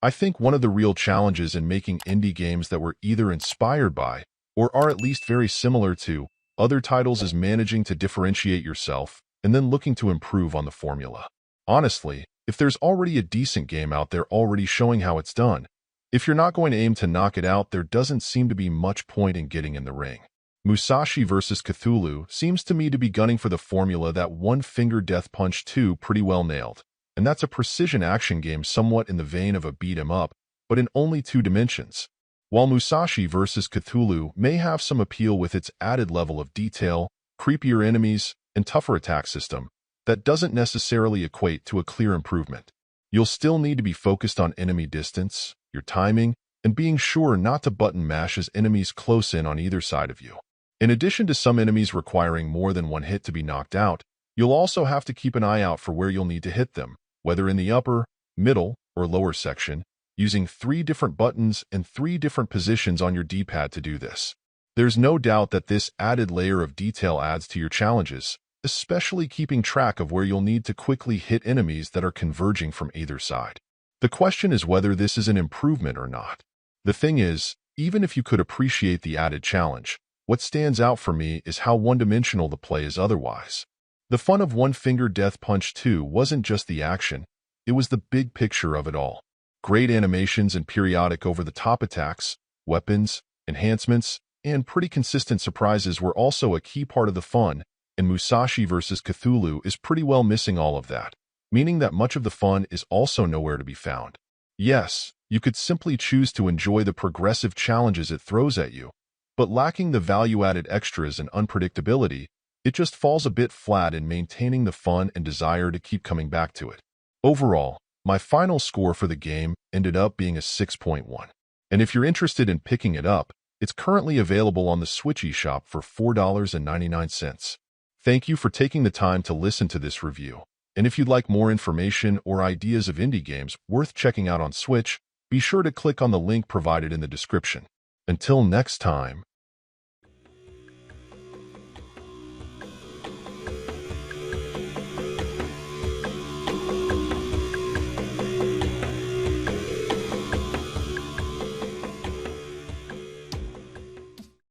I think one of the real challenges in making indie games that were either inspired by, or are at least very similar to, other titles is managing to differentiate yourself and then looking to improve on the formula. Honestly, if there's already a decent game out there already showing how it's done, if you're not going to aim to knock it out, there doesn't seem to be much point in getting in the ring. Musashi vs. Cthulhu seems to me to be gunning for the formula that One Finger Death Punch 2 pretty well nailed, and that's a precision action game somewhat in the vein of a beat-em-up, but in only 2 dimensions. While Musashi vs. Cthulhu may have some appeal with its added level of detail, creepier enemies, and tougher attack system, that doesn't necessarily equate to a clear improvement. You'll still need to be focused on enemy distance, your timing, and being sure not to button mash as enemies close in on either side of you. In addition to some enemies requiring more than one hit to be knocked out, you'll also have to keep an eye out for where you'll need to hit them, whether in the upper, middle, or lower section, using 3 different buttons and 3 different positions on your D-pad to do this. There's no doubt that this added layer of detail adds to your challenges, especially keeping track of where you'll need to quickly hit enemies that are converging from either side. The question is whether this is an improvement or not. The thing is, even if you could appreciate the added challenge, what stands out for me is how one-dimensional the play is otherwise. The fun of One Finger Death Punch 2 wasn't just the action, it was the big picture of it all. Great animations and periodic over-the-top attacks, weapons, enhancements, and pretty consistent surprises were also a key part of the fun, and Musashi vs. Cthulhu is pretty well missing all of that, meaning that much of the fun is also nowhere to be found. Yes, you could simply choose to enjoy the progressive challenges it throws at you, but lacking the value-added extras and unpredictability, it just falls a bit flat in maintaining the fun and desire to keep coming back to it. Overall, my final score for the game ended up being a 6.1. And if you're interested in picking it up, it's currently available on the Switch eShop for $4.99. Thank you for taking the time to listen to this review. And if you'd like more information or ideas of indie games worth checking out on Switch, be sure to click on the link provided in the description. Until next time.